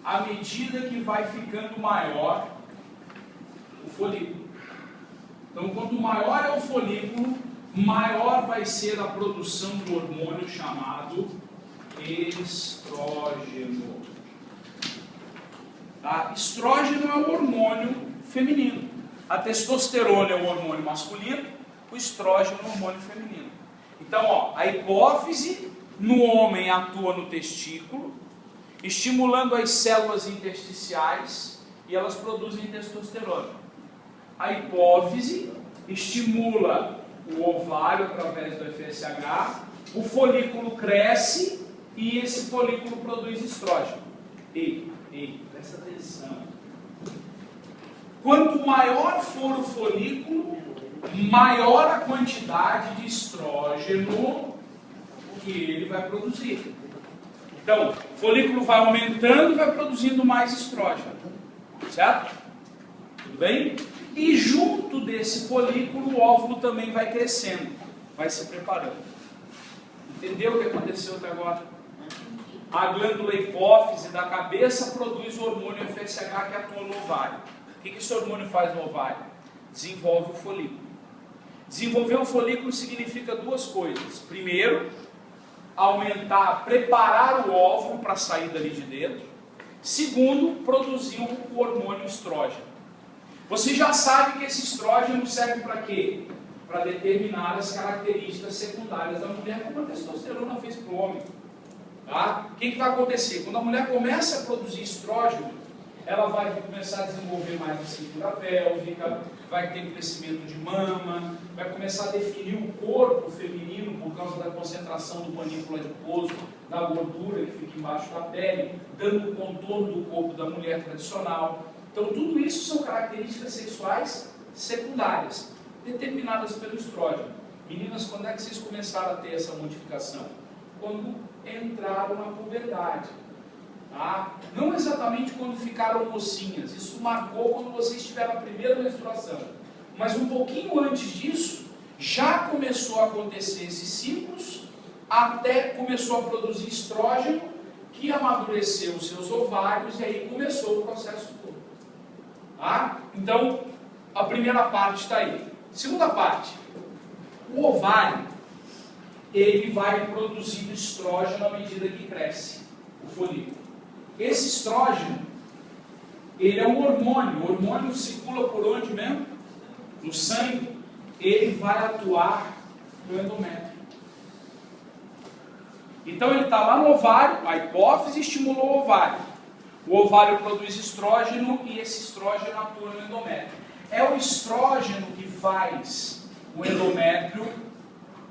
à medida que vai ficando maior o folículo. Então, quanto maior é o folículo, maior vai ser a produção do hormônio chamado estrógeno. Tá? Estrógeno é o hormônio feminino. A testosterona é o hormônio masculino, o estrógeno é o hormônio feminino. Então, ó, a hipófise no homem atua no testículo, estimulando as células intersticiais e elas produzem testosterona. A hipófise estimula o ovário através do FSH, o folículo cresce e esse folículo produz estrógeno. Ei, presta atenção. Quanto maior for o folículo, maior a quantidade de estrógeno que ele vai produzir. Então, o folículo vai aumentando e vai produzindo mais estrógeno. Certo? Tudo bem? E junto desse folículo, o óvulo também vai crescendo, vai se preparando. Entendeu o que aconteceu até agora? A glândula hipófise da cabeça produz o hormônio FSH que atua no ovário. O que esse hormônio faz no ovário? Desenvolve o folículo. Desenvolver o folículo significa duas coisas. Primeiro, preparar o óvulo para sair dali de dentro. Segundo, produzir o hormônio estrógeno. Você já sabe que esse estrógeno serve para quê? Para determinadas características secundárias da mulher, como a testosterona fez para o homem. Tá? O que vai acontecer? Quando a mulher começa a produzir estrógeno, ela vai começar a desenvolver mais a cintura pélvica, vai ter crescimento de mama, vai começar a definir o corpo feminino por causa da concentração do panículo adiposo, da gordura que fica embaixo da pele, dando o contorno do corpo da mulher tradicional. Então, tudo isso são características sexuais secundárias, determinadas pelo estrógeno. Meninas, quando é que vocês começaram a ter essa modificação? Quando entraram na puberdade. Tá? Não exatamente quando ficaram mocinhas, isso marcou quando vocês tiveram a primeira menstruação. Mas um pouquinho antes disso, já começou a acontecer esses ciclos, até começou a produzir estrógeno, que amadureceu os seus ovários, e aí começou o processo todo. Tá? Então, a primeira parte está aí. Segunda parte, o ovário, ele vai produzindo estrógeno à medida que cresce o folículo. Esse estrógeno, ele é um hormônio. O hormônio circula por onde mesmo? No sangue. Ele vai atuar no endométrio. Então ele está lá no ovário, a hipófise estimulou o ovário. O ovário produz estrógeno e esse estrógeno atua no endométrio. É o estrógeno que faz o endométrio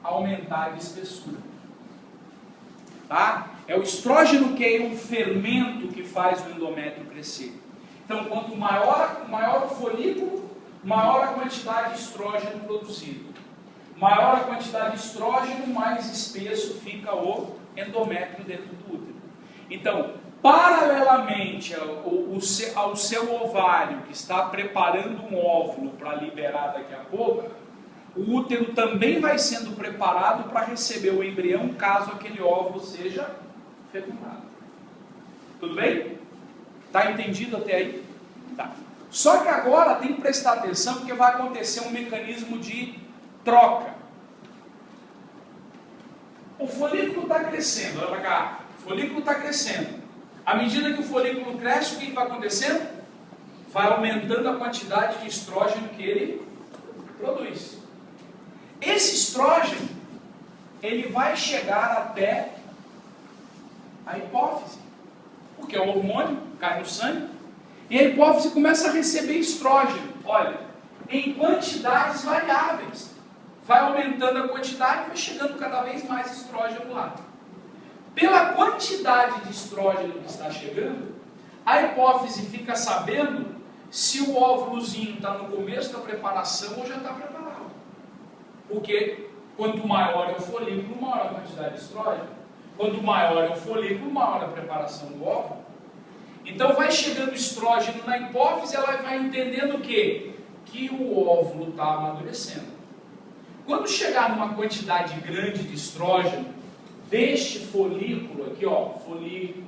aumentar de espessura. Tá? É o estrógeno que é um fermento que faz o endométrio crescer. Então, quanto maior o folículo, maior a quantidade de estrógeno produzido. Maior a quantidade de estrógeno, mais espesso fica o endométrio dentro do útero. Então, paralelamente ao seu ovário, que está preparando um óvulo para liberar daqui a pouco, o útero também vai sendo preparado para receber o embrião, caso aquele óvulo seja fecundado. Tudo bem? Está entendido até aí? Tá. Só que agora tem que prestar atenção, porque vai acontecer um mecanismo de troca. O folículo está crescendo, olha para cá. O folículo está crescendo. À medida que o folículo cresce, o que vai acontecendo? Vai aumentando a quantidade de estrógeno que ele produz. Esse estrógeno, ele vai chegar até a hipófise, porque é um hormônio, cai no sangue, e a hipófise começa a receber estrógeno, olha, em quantidades variáveis. Vai aumentando a quantidade e vai chegando cada vez mais estrógeno lá. Pela quantidade de estrógeno que está chegando, a hipófise fica sabendo se o óvulozinho está no começo da preparação ou já está preparado. Porque quanto maior é o folículo, maior a quantidade de estrógeno. Quanto maior é o folículo, maior a preparação do óvulo. Então vai chegando estrógeno na hipófise, ela vai entendendo o quê? Que o óvulo está amadurecendo. Quando chegar numa quantidade grande de estrógeno, deste folículo aqui, ó, folículo,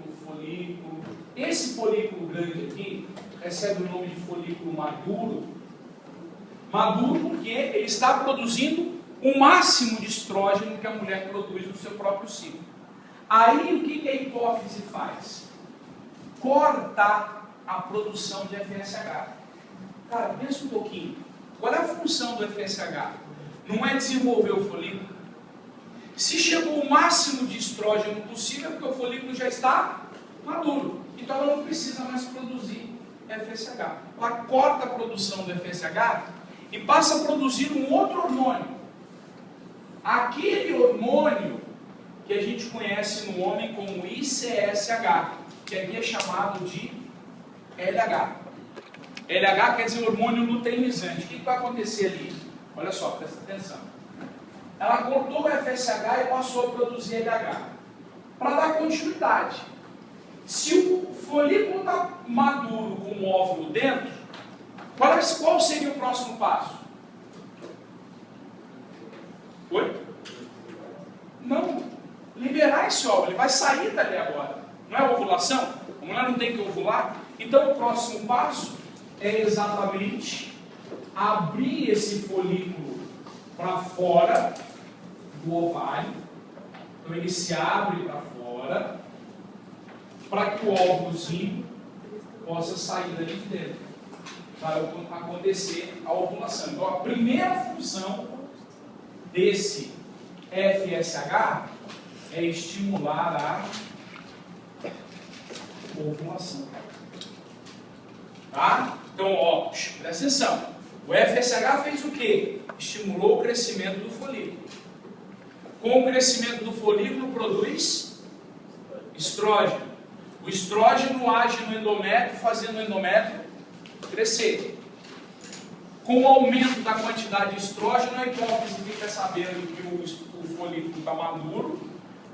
esse folículo grande aqui recebe o nome de folículo maduro. Maduro porque ele está produzindo o máximo de estrógeno que a mulher produz no seu próprio ciclo. Aí o que a hipófise faz? Corta a produção de FSH. Cara, pensa um pouquinho. Qual é a função do FSH? Não é desenvolver o folículo. Se chegou o máximo de estrógeno possível, é porque o folículo já está maduro. Então ela não precisa mais produzir FSH. Ela corta a produção do FSH e passa a produzir um outro hormônio. Aquele hormônio que a gente conhece no homem como ICSH, que aqui é chamado de LH. LH quer dizer hormônio luteinizante. O que vai acontecer ali? Olha só, presta atenção. Ela cortou o FSH e passou a produzir LH. Para dar continuidade. Se o folículo está maduro com o óvulo dentro, qual seria o próximo passo? Oi? Não. Liberar esse óvulo. Ele vai sair dali agora. Não é ovulação? A mulher não tem que ovular? Então o próximo passo é exatamente abrir esse folículo para fora do ovário. Então ele se abre para fora para que o óvulozinho possa sair dali de dentro, para acontecer a ovulação. Então a primeira função desse FSH é estimular a ovulação. Tá? Então, ó, presta atenção. O FSH fez o quê? Estimulou o crescimento do folículo. Com o crescimento do folículo produz estrógeno. O estrógeno age no endométrio, fazendo o endométrio crescer. Com o aumento da quantidade de estrógeno, a hipófise fica sabendo que o folículo está maduro,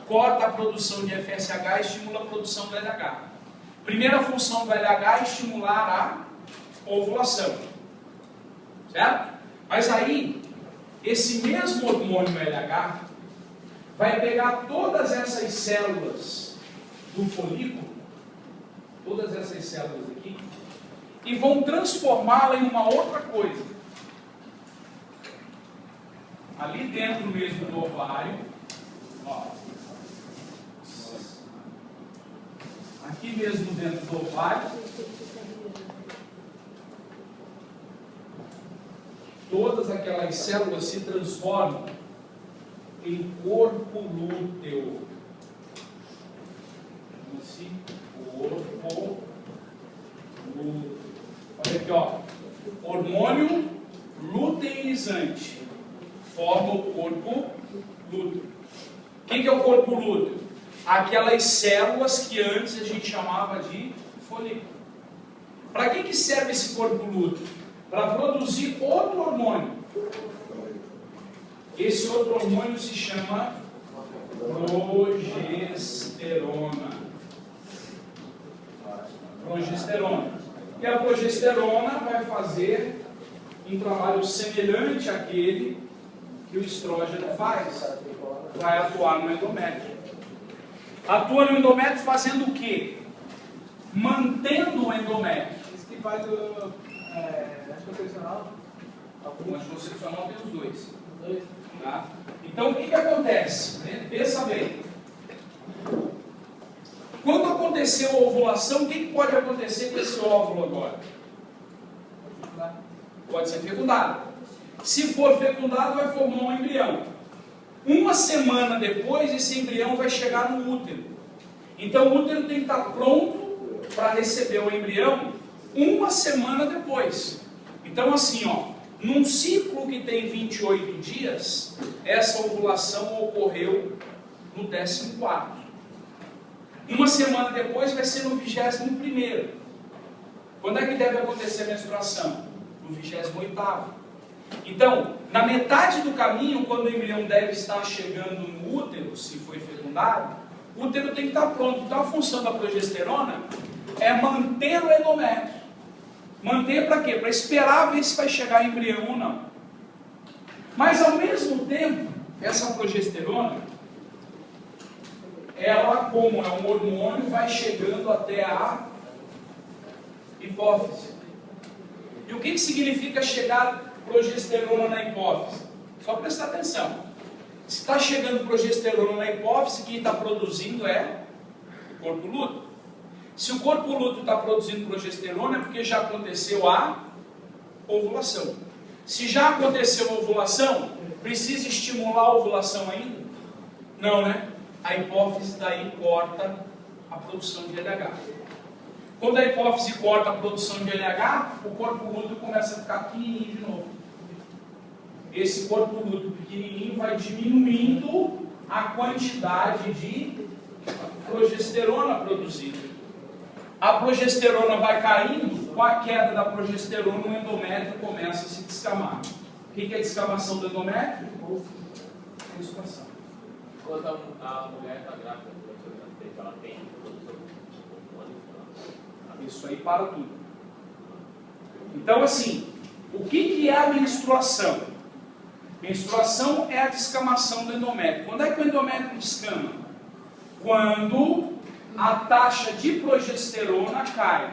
corta a produção de FSH e estimula a produção do LH. Primeira função do LH é estimular a ovulação. Certo? Mas aí, esse mesmo hormônio LH vai pegar todas essas células do folículo, todas essas células aqui, e vão transformá-la em uma outra coisa. Ali dentro mesmo do ovário, ó, aqui mesmo dentro do ovário, todas aquelas células se transformam em corpo lúteo. Esse corpo lúteo. Olha aqui, ó. Hormônio luteinizante forma o corpo lúteo. O que é o corpo lúteo? Aquelas células que antes a gente chamava de folículo. Para que serve esse corpo lúteo? Para produzir outro hormônio. Esse outro hormônio se chama progesterona. Progesterona. E a progesterona vai fazer um trabalho semelhante àquele que o estrógeno faz. Vai atuar no endométrio. Atua no endométrio fazendo o quê? Mantendo o endométrio. Isso que faz o anticoncepcional? O anticoncepcional tem os dois. Tá? Então o que acontece? Pensa bem. Quando aconteceu a ovulação, o que pode acontecer com esse óvulo agora? Pode ser fecundado. Se for fecundado, vai formar um embrião. Uma semana depois, esse embrião vai chegar no útero. Então o útero tem que estar pronto para receber o embrião uma semana depois. Então assim, ó, num ciclo que tem 28 dias, essa ovulação ocorreu no 14º. Uma semana depois vai ser no 21º. Quando é que deve acontecer a menstruação? No 28º. Então, na metade do caminho, quando o embrião deve estar chegando no útero, se foi fecundado, o útero tem que estar pronto. Então a função da progesterona é manter o endométrio. Manter para quê? Para esperar ver se vai chegar embrião ou não. Mas ao mesmo tempo, essa progesterona, ela, como é um hormônio, vai chegando até a hipófise. E o que significa chegar progesterona na hipófise? Só prestar atenção. Se está chegando progesterona na hipófise, quem está produzindo é o corpo lúteo. Se o corpo lúteo está produzindo progesterona, é porque já aconteceu a ovulação. Se já aconteceu a ovulação, precisa estimular a ovulação ainda? Não, né? A hipófise daí corta a produção de LH. Quando a hipófise corta a produção de LH, o corpo lúteo começa a ficar pequenininho de novo. Esse corpo lúteo pequenininho vai diminuindo a quantidade de progesterona produzida. A progesterona vai caindo, com a queda da progesterona, o endométrio começa a se descamar. O que é a descamação do endométrio? Menstruação. Quando a mulher está grávida, ela tem produção. Isso aí para tudo. Então, assim, o que é a menstruação? Menstruação é a descamação do endométrio. Quando é que o endométrio descama? Quando a taxa de progesterona cai.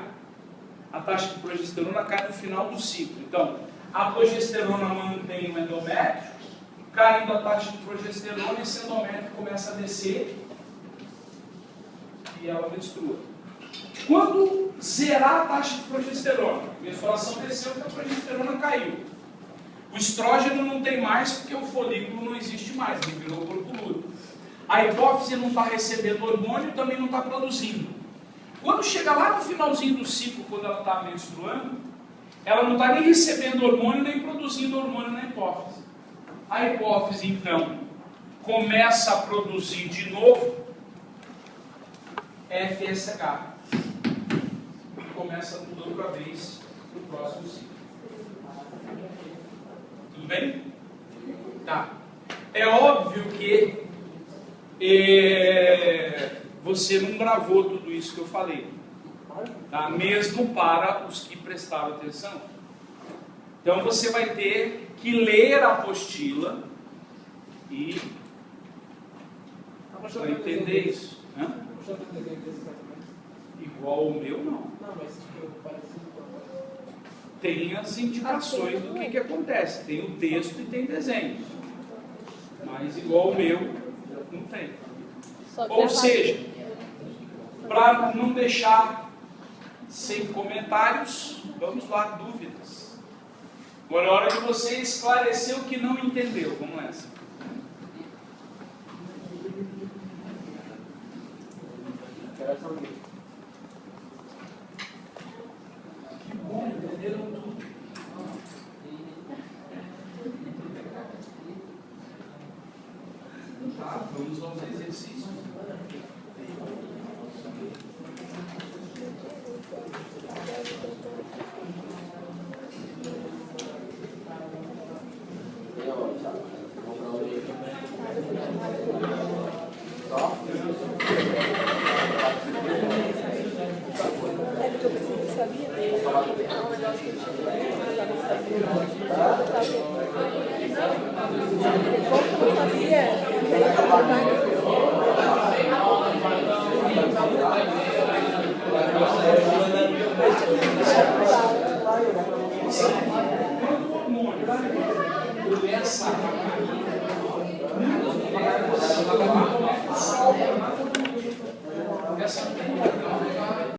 A taxa de progesterona cai no final do ciclo. Então, a progesterona mantém o endométrio, caindo a taxa de progesterona, esse endométrio começa a descer e ela menstrua. Quando zerar a taxa de progesterona, a menstruação desceu porque a progesterona caiu. O estrógeno não tem mais porque o folículo não existe mais, ele virou corpo lúteo. A hipófise não está recebendo hormônio e também não está produzindo. Quando chega lá no finalzinho do ciclo, quando ela está menstruando, ela não está nem recebendo hormônio, nem produzindo hormônio na hipófise. A hipófise, então, começa a produzir de novo FSH. E começa tudo outra vez no próximo ciclo. Tudo bem? Tá. É óbvio que você não gravou tudo isso que eu falei. Tá? Mesmo para os que prestaram atenção. Então você vai ter que ler a apostila e para entender isso. Hã? Igual o meu, não. Tem as indicações do que acontece. Tem o texto e tem desenhos. Mas igual o meu, não tem. Ou seja, para não deixar sem comentários, vamos lá, dúvidas. Agora é hora de você esclarecer o que não entendeu. Vamos nessa. Que bom, entenderam tudo. Tá, vamos aos exercícios. Sabia?